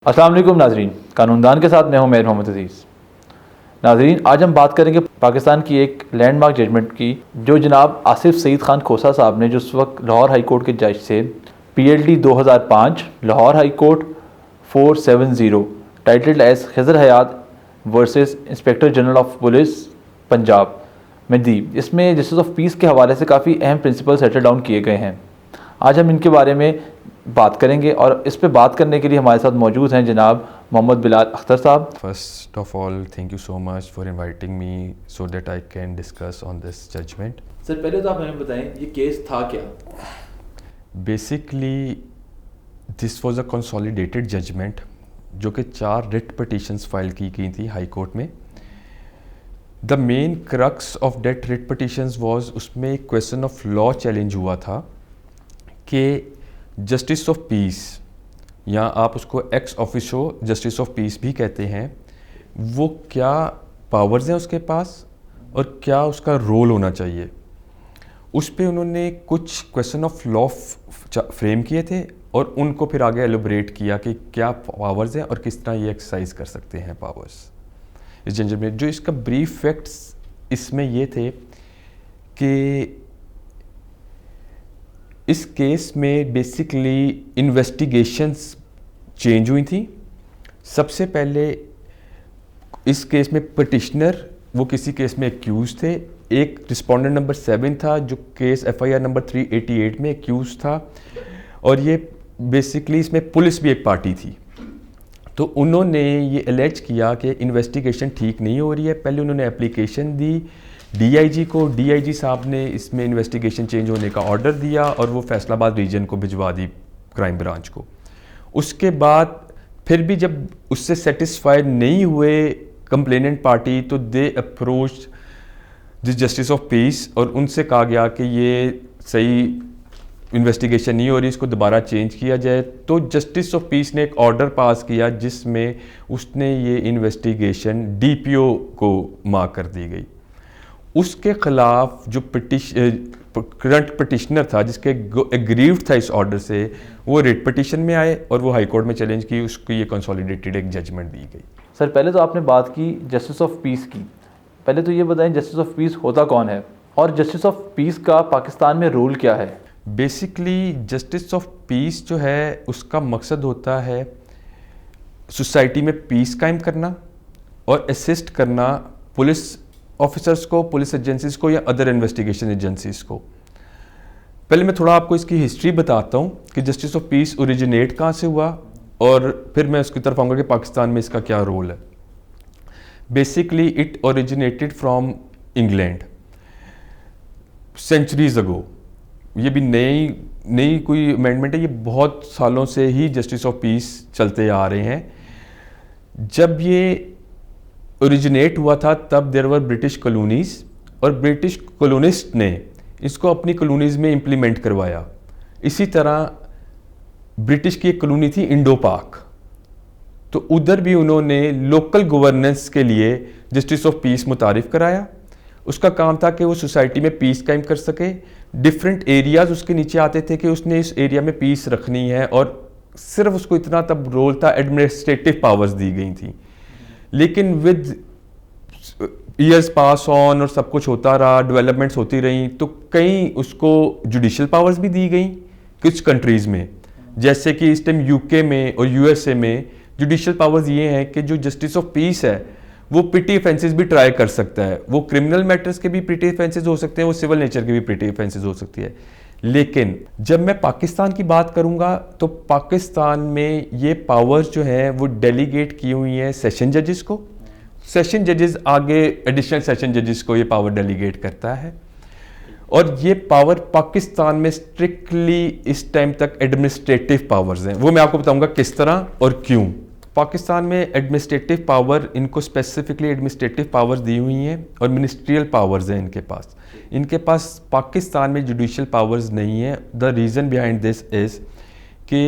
अस्सलाम वालेकुम नाजरीन, कानूनदान के साथ मैं हूं मेहर मोहम्मद अजीज़। नाजरीन, आज हम बात करेंगे पाकिस्तान की एक लैंडमार्क जजमेंट की, जो जनाब आसिफ सईद खान खोसा साहब ने, जो उस वक्त लाहौर हाई कोर्ट के जज थे, PLD 2005 Lahore high court 470 titled as Khizar Hayat versus inspector general of police Punjab में दी। इसमें जस्टिस ऑफ पीस के हवाले से काफ़ी अहम प्रिंसिपल सेटल डाउन किए गए हैं। आज हम इनके बारे में बात करेंगे और इस पे बात करने के लिए हमारे साथ मौजूद हैं जनाब मोहम्मद बिलाल अख्तर साहब। First of all, thank you so much for inviting me so that I can discuss on this judgment. Sir, पहले तो आप हमें बताएं ये केस था क्या? Basically, this was a consolidated judgment जो कि 4 रिट पिटिशंस फाइल की गई थी हाई कोर्ट में। The main crux of that writ petitions was, उसमें एक क्वेश्चन ऑफ लॉ चैलेंज हुआ था कि जस्टिस ऑफ पीस, या आप उसको एक्स ऑफिशो जस्टिस ऑफ पीस भी कहते हैं, वो क्या पावर्स हैं उसके पास और क्या उसका रोल होना चाहिए। उस पे उन्होंने कुछ क्वेश्चन ऑफ लॉ फ्रेम किए थे और उनको फिर आगे एलोबरेट किया कि क्या पावर्स हैं और किस तरह ये एक्सरसाइज कर सकते हैं पावर्स इस जजमेंट में। जो इसका ब्रीफ फैक्ट्स इसमें ये थे कि इस केस में बेसिकली इन्वेस्टिगेशंस चेंज हुई थी। सबसे पहले इस केस में पिटिशनर वो किसी केस में एक्यूज थे, एक रिस्पोंडेंट नंबर 7 था जो केस FIR नंबर 388 में एक्यूज था, और ये बेसिकली इसमें पुलिस भी एक पार्टी थी। तो उन्होंने ये एलेज किया कि इन्वेस्टिगेशन ठीक नहीं हो रही है। पहले उन्होंने एप्लीकेशन दी DIG को, DIG साहब ने इसमें इन्वेस्टिगेशन चेंज होने का ऑर्डर दिया और वो फैसलाबाद रीजन को भिजवा दी, क्राइम ब्रांच को। उसके बाद फिर भी जब उससे सेटिस्फाइड नहीं हुए कंप्लेनेंट पार्टी, तो they approach the justice of peace और उनसे कहा गया कि ये सही इन्वेस्टिगेशन नहीं हो रही, इसको दोबारा चेंज किया जाए। तो जस्टिस ऑफ पीस ने एक ऑर्डर पास किया जिसमें उसने ये इन्वेस्टिगेशन DPO को मार्क कर दी गई। उसके खिलाफ जो करंट पिटिशनर था जिसके एग्रीव्ड था इस ऑर्डर से, वो रिट पिटिशन में आए और वो हाई कोर्ट में चैलेंज की, उसको ये कंसोलिडेटेड एक जजमेंट दी गई। सर, पहले तो आपने बात की जस्टिस ऑफ पीस की। पहले तो ये बताएं जस्टिस ऑफ पीस होता कौन है और जस्टिस ऑफ पीस का पाकिस्तान में रोल क्या है? बेसिकली जस्टिस ऑफ पीस जो है उसका मकसद होता है सोसाइटी में पीस कायम करना और असिस्ट करना पुलिस ऑफिसर्स को, पुलिस एजेंसीज को या अदर इन्वेस्टिगेशन एजेंसीज को। पहले मैं थोड़ा आपको इसकी हिस्ट्री बताता हूँ कि जस्टिस ऑफ पीस ओरिजिनेट कहाँ से हुआ और फिर मैं उसकी तरफ आऊँगा कि पाकिस्तान में इसका क्या रोल है। Basically it originated from England centuries ago. ये भी नई कोई अमेंडमेंट है, ये बहुत सालों से ही जस्टिस ऑफ पीस चलते आ रहे हैं। जब ये ओरिजिनेट हुआ था तब देयर वर ब्रिटिश कॉलोनीज और ब्रिटिश कॉलोनिस्ट ने इसको अपनी कॉलोनीज में इम्प्लीमेंट करवाया। इसी तरह ब्रिटिश की एक कॉलोनी थी इंडो पाक, तो उधर भी उन्होंने लोकल गवर्नेंस के लिए जस्टिस ऑफ पीस मुतारिफ कराया। उसका काम था कि वो सोसाइटी में पीस कायम कर सके। डिफरेंट एरियाज उसके नीचे आते थे कि उसने इस एरिया में पीस रखनी है, और सिर्फ उसको इतना तब रोल था, एडमिनिस्ट्रेटिव पावर्स दी गई थी। लेकिन विद ईयर्स पास ऑन और सब कुछ होता रहा, डेवलपमेंट्स होती रही, तो कई उसको जुडिशल पावर्स भी दी गई कुछ कंट्रीज़ में। जैसे कि इस टाइम UK में और USA में जुडिशल पावर्स ये हैं कि जो जस्टिस ऑफ पीस है वो पिटी ऑफेंसेस भी ट्राई कर सकता है। वो क्रिमिनल मैटर्स के भी पिटी ऑफेंसेस हो सकते हैं, वो सिविल नेचर के भी पिटी ऑफेंसेस हो सकती है। लेकिन जब मैं पाकिस्तान की बात करूंगा तो पाकिस्तान में ये पावर्स जो हैं वो डेलीगेट की हुई हैं सेशन जजेस को। सेशन जजेस आगे एडिशनल सेशन जजेस को ये पावर डेलीगेट करता है, और ये पावर पाकिस्तान में स्ट्रिक्टली इस टाइम तक एडमिनिस्ट्रेटिव पावर्स हैं। वो मैं आपको बताऊंगा किस तरह और क्यों। पाकिस्तान में एडमिनिस्ट्रेटिव पावर, इनको स्पेसिफिकली एडमिनिस्ट्रेटिव पावर्स दी हुई हैं और मिनिस्ट्रियल पावर्स हैं इनके पास। इनके पास पाकिस्तान में जुडिशियल पावर्स नहीं है। The reason behind this is कि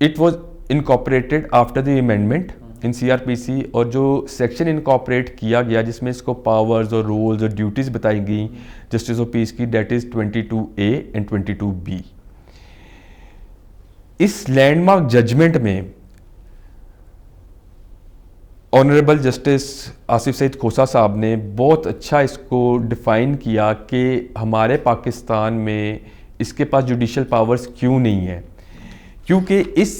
it was incorporated after the amendment in CRPC, और जो सेक्शन इनकॉर्पोरेट किया गया जिसमें इसको पावर्स और रोल्स और ड्यूटीज़ बताई गई जस्टिस ऑफ पीस की, that is 22A and 22B। इस लैंडमार्क जजमेंट में ऑनरेबल जस्टिस आसिफ सईद खोसा साहब ने बहुत अच्छा इसको डिफ़ाइन किया कि हमारे पाकिस्तान में इसके पास जुडिशल पावर्स क्यों नहीं है। क्योंकि इस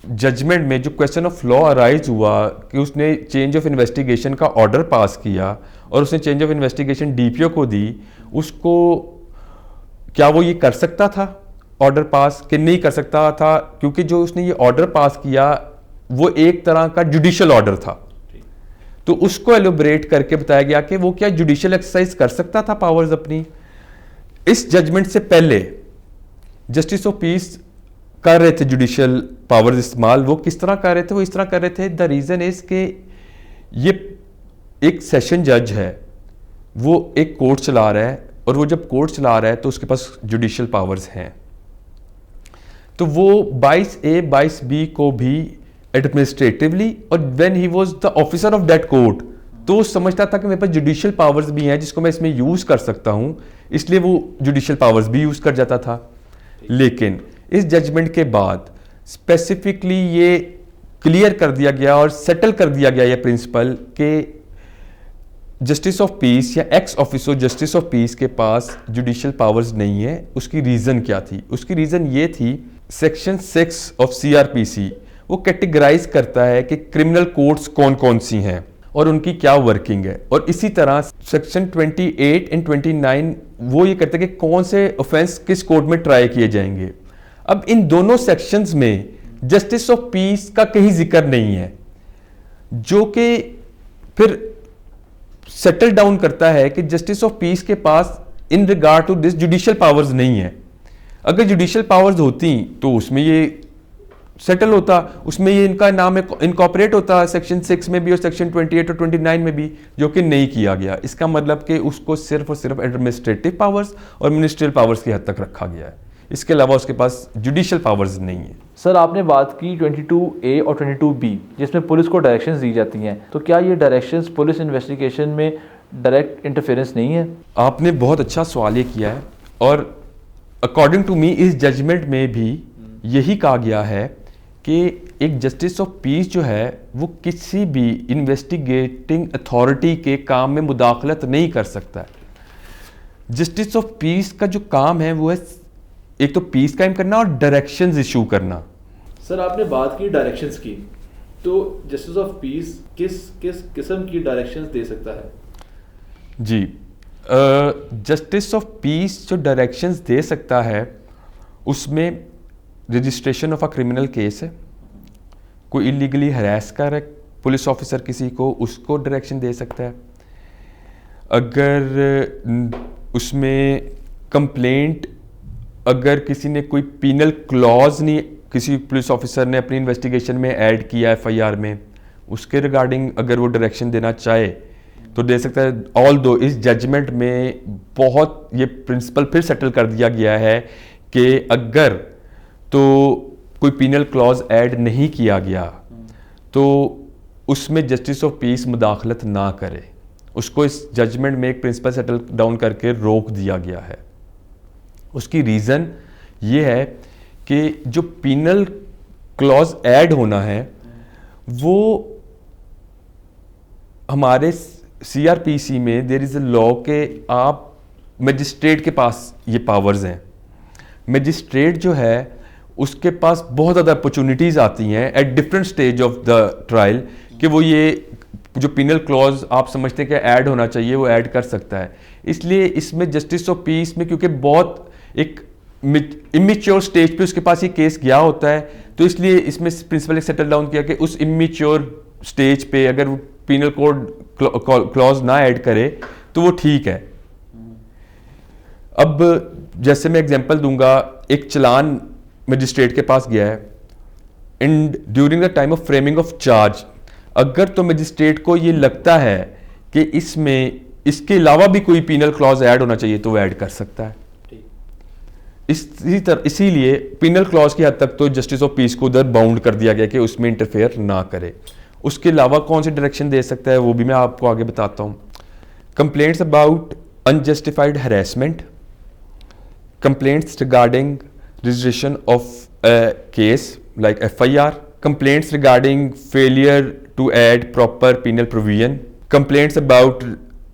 जजमेंट में जो क्वेश्चन ऑफ लॉ अराइज हुआ कि उसने चेंज ऑफ इन्वेस्टिगेशन का ऑर्डर पास किया और उसने चेंज ऑफ इन्वेस्टिगेशन डीपीओ को दी, उसको क्या वो ये कर सकता था ऑर्डर पास कि नहीं कर सकता था? क्योंकि जो उसने ये ऑर्डर पास किया वो एक तरह का जुडिशल ऑर्डर था, तो उसको एलोबरेट करके बताया गया कि वो क्या जुडिशियल एक्सरसाइज कर सकता था पावर्स अपनी। इस जजमेंट से पहले जस्टिस ऑफ पीस कर रहे थे जुडिशियल पावर्स इस्तेमाल। वो किस तरह कर रहे थे? वो इस तरह कर रहे थे, द रीज़न इज के ये एक सेशन जज है, वो एक कोर्ट चला रहा है, और वो जब कोर्ट चला रहा है तो उसके पास जुडिशियल पावर्स हैं, तो वो 22A 22B को भी एडमिनिस्ट्रेटिवली, और when he was the officer of that court, तो वो समझता था कि मेरे पास जुडिशियल पावर्स भी हैं जिसको मैं इसमें यूज़ कर सकता हूं, इसलिए वो जुडिशियल पावर्स भी यूज़ कर जाता था। लेकिन इस जजमेंट के बाद स्पेसिफिकली ये क्लियर कर दिया गया और सेटल कर दिया गया ये प्रिंसिपल कि जस्टिस ऑफ पीस या x officer justice of peace के पास जुडिशियल पावर्स नहीं है। उसकी रीज़न क्या थी? उसकी रीज़न ये थी, सेक्शन 6 ऑफ CRPC वो कैटेगराइज करता है कि क्रिमिनल कोर्ट्स कौन कौन सी हैं और उनकी क्या वर्किंग है, और इसी तरह सेक्शन 28 एंड 29 वो ये कहते हैं कि कौन से ऑफेंस किस कोर्ट में ट्राई किए जाएंगे। अब इन दोनों सेक्शंस में जस्टिस ऑफ पीस का कहीं जिक्र नहीं है, जो कि फिर सेटल डाउन करता है कि जस्टिस ऑफ पीस के पास in regard to this judicial powers नहीं है। अगर जुडिशियल पावर्स होती तो उसमें ये सेटल होता, उसमें ये इनका नाम इनकॉर्पोरेट होता सेक्शन 6 में भी और सेक्शन 28 और 29 में भी, जो कि नहीं किया गया। इसका मतलब कि उसको सिर्फ और सिर्फ एडमिनिस्ट्रेटिव पावर्स और मिनिस्ट्रियल पावर्स की हद तक रखा गया है, इसके अलावा उसके पास जुडिशियल पावर्स नहीं है। सर, आपने बात की 22A और 22B जिसमें पुलिस को डायरेक्शंस दी जाती हैं, तो क्या ये डायरेक्शंस पुलिस इन्वेस्टिगेशन में डायरेक्ट इंटरफेरेंस नहीं है? आपने बहुत अच्छा सवाल ये किया है, और अकॉर्डिंग टू मी इस जजमेंट में भी यही कहा गया है कि एक जस्टिस ऑफ पीस जो है वो किसी भी इन्वेस्टिगेटिंग अथॉरिटी के काम में मुदाखलत नहीं कर सकता है। जस्टिस ऑफ पीस का जो काम है वो है एक तो पीस कायम करना और डायरेक्शंस इशू करना। सर, आपने बात की डायरेक्शंस की, तो जस्टिस ऑफ पीस किस किस किस्म की डायरेक्शंस दे सकता है? जी, जस्टिस ऑफ पीस जो डायरेक्शंस दे सकता है उसमें registration of a criminal case है, कोई इलीगली हरास कर है पुलिस ऑफिसर किसी को, उसको डायरेक्शन दे सकता है। अगर उसमें कंप्लेंट, अगर किसी ने कोई पीनल क्लॉज नहीं किसी पुलिस ऑफिसर ने अपनी इन्वेस्टिगेशन में ऐड किया FIR में, उसके रिगार्डिंग अगर वो डायरेक्शन देना चाहे तो दे सकता है। ऑल दो इस जजमेंट में बहुत ये प्रिंसिपल फिर सेटल कर दिया गया है कि अगर तो कोई पीनल क्लॉज ऐड नहीं किया गया तो उसमें जस्टिस ऑफ पीस मुदाखलत ना करे, उसको इस जजमेंट में एक प्रिंसिपल सेटल डाउन करके रोक दिया गया है। उसकी रीज़न ये है कि जो पीनल क्लॉज ऐड होना है वो हमारे CRPC में देयर इज़ अ लॉ के आप मजिस्ट्रेट के पास ये पावर्स हैं। मजिस्ट्रेट जो है उसके पास बहुत ज़्यादा अपॉर्चुनिटीज़ आती हैं at different stage of the trial कि वो ये जो पीनल क्लॉज आप समझते हैं कि ऐड होना चाहिए वो ऐड कर सकता है। इसलिए इसमें जस्टिस ऑफ पीस में क्योंकि बहुत एक इमेच्योर स्टेज पे उसके पास ये केस गया होता है, तो इसलिए इसमें प्रिंसिपल सेटल डाउन किया कि उस इमेच्योर स्टेज पे अगर वो पीनल कोड क्लॉज ना ऐड करे तो वो ठीक है। अब जैसे मैं एग्जांपल दूंगा, एक चलान मजिस्ट्रेट के पास गया है and during the time of framing of charge, अगर तो मजिस्ट्रेट को ये लगता है कि इसमें इसके अलावा भी कोई पीनल क्लॉज ऐड होना चाहिए तो वो ऐड कर सकता है। इसीलिए पीनल क्लॉज की हद तक तो जस्टिस ऑफ पीस को उधर बाउंड कर दिया गया कि उसमें इंटरफेयर ना करे। उसके अलावा कौन सी डायरेक्शन दे सकता है वो भी मैं आपको आगे बताता हूँ। Complaints about unjustified harassment, complaints regarding registration of a case like FIR, complaints regarding failure to add proper penal provision, complaints about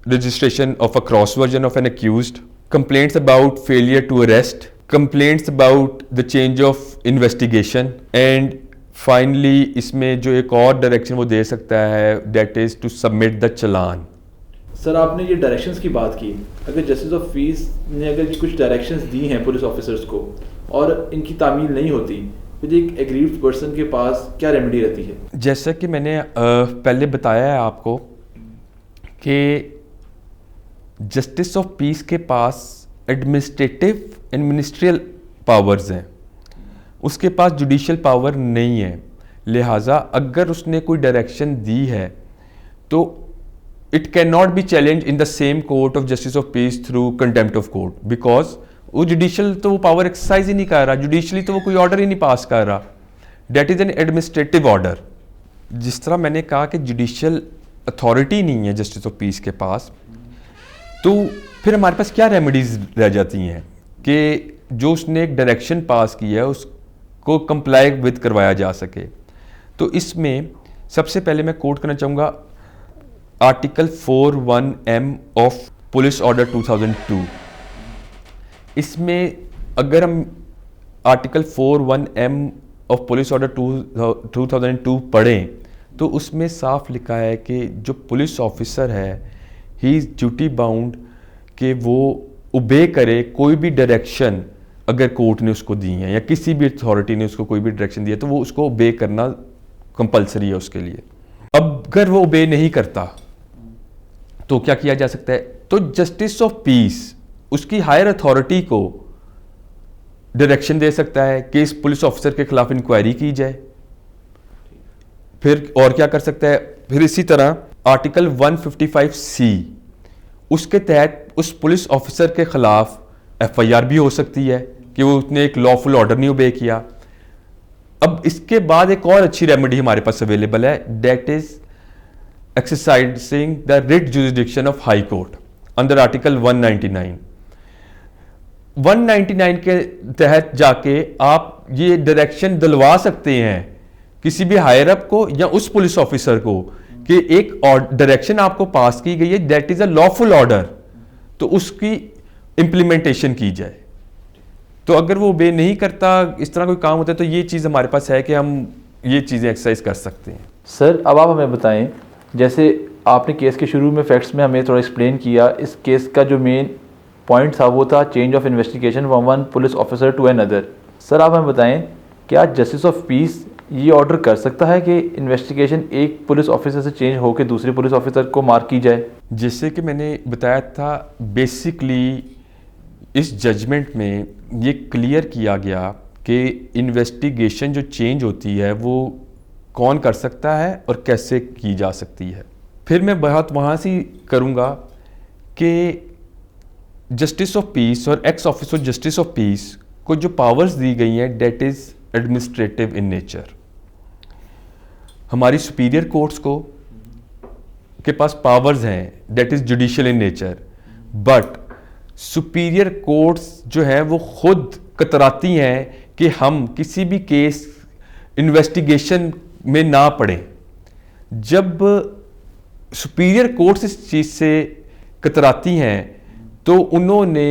registration of a cross version of an accused, complaints about failure to arrest, complaints about the change of investigation, and finally इसमें जो एक और direction वो दे सकता है that is to submit the challan. Sir आपने ये directions की बात की, अगर जस्टिस ऑफ पीस ने अगर ये कुछ डायरेक्शंस दी हैं पुलिस ऑफिसर्स को और इनकी तामील नहीं होती, तो एक एग्रीव्ड पर्सन के पास क्या रेमेडी रहती है? जैसा कि मैंने पहले बताया है आपको कि जस्टिस ऑफ पीस के पास एडमिनिस्ट्रेटिव एंड मिनिस्ट्रियल पावर्स हैं, उसके पास जुडिशियल पावर नहीं है। लिहाजा अगर उसने कोई डायरेक्शन दी है तो it can not be challenge in the same court of justice of piece through contempt of court, because वो जुडिशियल तो वो पावर एक्सरसाइज ही नहीं कर रहा, जुडिशली तो वो कोई ऑर्डर ही नहीं पास कर रहा, that is an administrative order. जिस तरह मैंने कहा कि जुडिशियल अथॉरिटी नहीं है जस्टिस ऑफ पीस के पास, तो फिर हमारे पास क्या रेमेडीज रह जाती हैं कि जो उसने एक डायरेक्शन पास की है उसको कंप्लाई विद करवाया जा सके। तो इसमें सबसे पहले मैं कोट करना चाहूँगा article 41M of police order 2002। इसमें अगर हम article 41M of police order 2002 पढ़ें तो उसमें साफ लिखा है कि जो पुलिस ऑफिसर है ही इज़ ड्यूटी बाउंड कि वो ओबे करे कोई भी डायरेक्शन अगर कोर्ट ने उसको दी है या किसी भी अथॉरिटी ने उसको कोई भी डायरेक्शन दिया तो वो उसको ओबे करना कंपलसरी है उसके लिए। अब अगर वो ओबे नहीं करता तो क्या किया जा सकता है? तो जस्टिस ऑफ पीस उसकी हायर अथॉरिटी को डायरेक्शन दे सकता है कि इस पुलिस ऑफिसर के खिलाफ इंक्वायरी की जाए। फिर और क्या कर सकता है? फिर इसी तरह आर्टिकल 155C उसके तहत उस पुलिस ऑफिसर के खिलाफ FIR भी हो सकती है कि वो उसने एक लॉफुल ऑर्डर नहीं ओबे किया। अब इसके बाद एक और अच्छी रेमेडी हमारे पास अवेलेबल है, that is exercising the writ jurisdiction of high court under article 199। 199 के तहत जाके आप ये डायरेक्शन दिलवा सकते हैं किसी भी हायर अप को या उस पुलिस ऑफिसर को कि एक डायरेक्शन आपको पास की गई है that is a lawful order, तो उसकी इंप्लीमेंटेशन की जाए। तो अगर वो ओबे नहीं करता, इस तरह कोई काम होता है, तो ये चीज़ हमारे पास है कि हम ये चीज़ें एक्सरसाइज कर सकते हैं। सर अब आप हमें बताएं, जैसे आपने केस के शुरू में फैक्ट्स में हमें थोड़ा एक्सप्लेन किया, इस केस का जो मेन पॉइंट था वो था change of investigation from one police officer to another. Sir आप हमें बताएं, क्या जस्टिस ऑफ पीस ये ऑर्डर कर सकता है कि इन्वेस्टिगेशन एक पुलिस ऑफिसर से चेंज होकर दूसरे पुलिस ऑफिसर को मार्क की जाए? जैसे कि मैंने बताया था, बेसिकली इस जजमेंट में ये क्लियर किया गया कि इन्वेस्टिगेशन जो चेंज होती है वो कौन कर सकता है और कैसे की जा सकती है। फिर मैं बात वहाँ से करूँगा कि जस्टिस ऑफ पीस और ex officer justice of piece को जो पावर्स दी गई हैं that is administrative in nature. हमारी सुपीरियर कोर्ट्स को के पास पावर्स हैं that is judicial in nature, but superior courts जो है वो खुद कतराती हैं कि हम किसी भी केस इन्वेस्टिगेशन में ना पड़ें। जब सुपीरियर कोर्ट्स इस चीज़ से कतराती हैं तो उन्होंने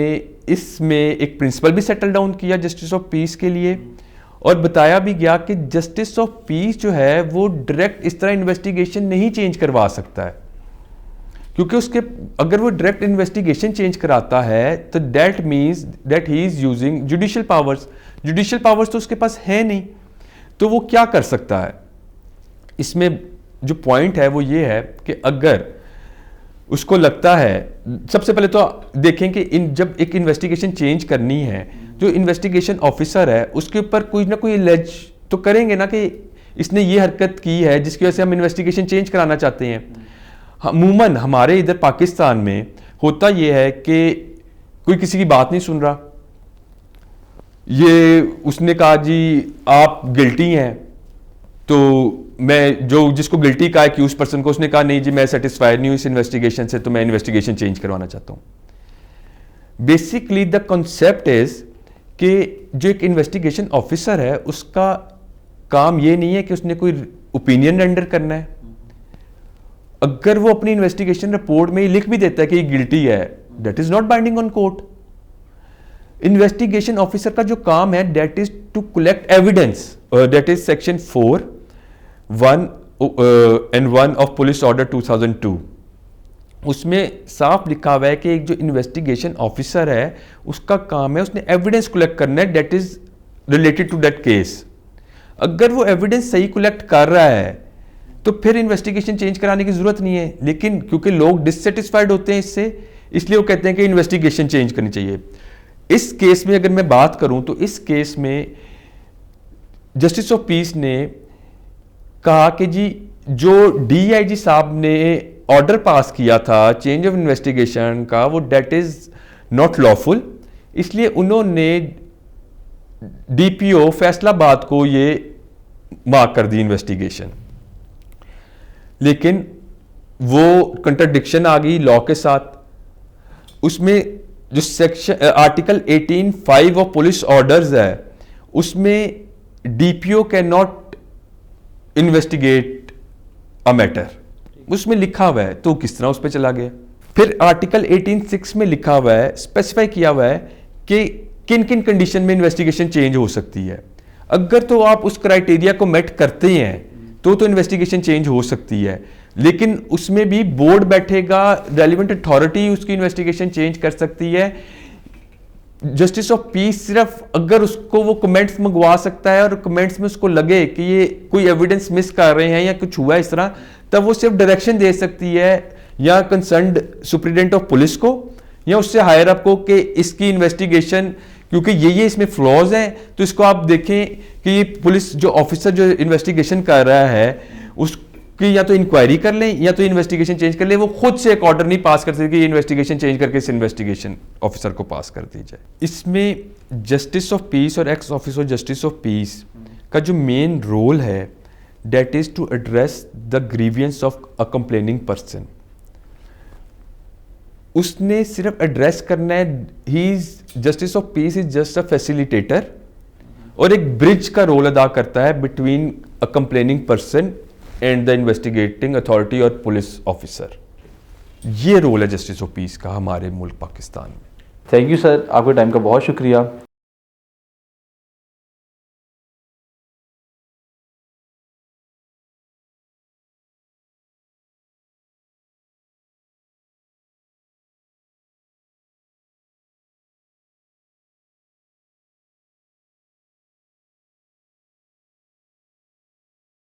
इसमें एक प्रिंसिपल भी सेटल डाउन किया जस्टिस ऑफ पीस के लिए, और बताया भी गया कि जस्टिस ऑफ पीस जो है वो डायरेक्ट इस तरह इन्वेस्टिगेशन नहीं चेंज करवा सकता है, क्योंकि उसके अगर वो डायरेक्ट इन्वेस्टिगेशन चेंज कराता है तो that means that he is using judicial powers. Judicial powers तो उसके पास है नहीं, तो वो क्या कर सकता है? इसमें जो पॉइंट है वो ये है कि अगर उसको लगता है, सबसे पहले तो देखें कि जब एक इन्वेस्टिगेशन चेंज करनी है, जो इन्वेस्टिगेशन ऑफिसर है उसके ऊपर कोई ना कोई एलिज तो करेंगे ना कि इसने ये हरकत की है जिसकी वजह से हम इन्वेस्टिगेशन चेंज कराना चाहते हैं। अमूमन हमारे इधर पाकिस्तान में होता ये है कि कोई किसी की बात नहीं सुन रहा, ये उसने कहा जी आप गिल्टी हैं, तो मैं जो जिसको गिल्टी का एक्यूज पर्सन को उसने कहा नहीं जी मैं सेटिस्फाइड नहीं हूं इस इन्वेस्टिगेशन से, तो मैं इन्वेस्टिगेशन चेंज करवाना चाहता हूं। बेसिकली द कॉन्सेप्ट इज कि जो एक इन्वेस्टिगेशन ऑफिसर है उसका काम ये नहीं है कि उसने कोई ओपिनियन रेंडर करना है। अगर वो अपनी इन्वेस्टिगेशन रिपोर्ट में ही लिख भी देता है कि ये गिल्टी है, that is not binding on court. Investigation officer का जो काम है that is to collect evidence, that is section 4(1) of police order 2002। उसमें साफ लिखा हुआ है कि एक जो इन्वेस्टिगेशन ऑफिसर है उसका काम है उसने एविडेंस कलेक्ट करना है that is related to that case. अगर वो एविडेंस सही कलेक्ट कर रहा है तो फिर इन्वेस्टिगेशन चेंज कराने की जरूरत नहीं है, लेकिन क्योंकि लोग डिससेटिस्फाइड होते हैं इससे, इसलिए वो कहते हैं कि इन्वेस्टिगेशन चेंज करनी चाहिए। इस केस में अगर मैं बात करूं तो इस केस में जस्टिस ऑफ पीस ने कहा कि जी जो DIG साहब ने ऑर्डर पास किया था चेंज ऑफ इन्वेस्टिगेशन का, वो डेट इज नॉट लॉफुल, इसलिए उन्होंने DPO फैसलाबाद को ये मार्क कर दी इन्वेस्टिगेशन। लेकिन वो कंट्राडिक्शन आ गई लॉ के साथ। उसमें जो section article 18(5) of police orders है उसमें DPO can not investigate a matter, उसमें लिखा हुआ है, तो किस तरह उस पर चला गया। फिर आर्टिकल 18(6) में लिखा हुआ है, स्पेसिफाई किया हुआ है कि किन किन कंडीशन में इन्वेस्टिगेशन चेंज हो सकती है। अगर तो आप उस क्राइटेरिया को मेट करते हैं तो इन्वेस्टिगेशन चेंज हो सकती है, लेकिन उसमें भी बोर्ड बैठेगा, रेलिवेंट अथॉरिटी उसकी इन्वेस्टिगेशन चेंज कर सकती है। जस्टिस ऑफ पीस सिर्फ अगर उसको वो कमेंट्स मंगवा सकता है और कमेंट्स में उसको लगे कि ये कोई एविडेंस मिस कर रहे हैं या कुछ हुआ इस तरह, तब वो सिर्फ डायरेक्शन दे सकती है या कंसर्न्ड सुप्रीडेंट ऑफ पुलिस को या उससे हायर अप को कि इसकी इन्वेस्टिगेशन, क्योंकि ये इसमें फ्लॉज हैं, तो इसको आप देखें कि ये पुलिस जो ऑफिसर जो इन्वेस्टिगेशन कर रहा है उसकी या तो इंक्वायरी कर लें या तो इन्वेस्टिगेशन चेंज कर लें। वो खुद से एक ऑर्डर नहीं पास कर सकते कि ये इन्वेस्टिगेशन चेंज करके इस इन्वेस्टिगेशन ऑफिसर को पास कर दी जाए। इसमें जस्टिस ऑफ पीस और ex officer justice of peace का जो मेन रोल है that is to address the grievances of a complaining person. उसने सिर्फ एड्रेस करना है, he is justice of peace is just a facilitator और एक ब्रिज का रोल अदा करता है between a complaining person and the investigating authority और पुलिस ऑफिसर। ये रोल है जस्टिस ऑफ पीस का हमारे मुल्क पाकिस्तान में। थैंक यू सर, आपके टाइम का बहुत शुक्रिया।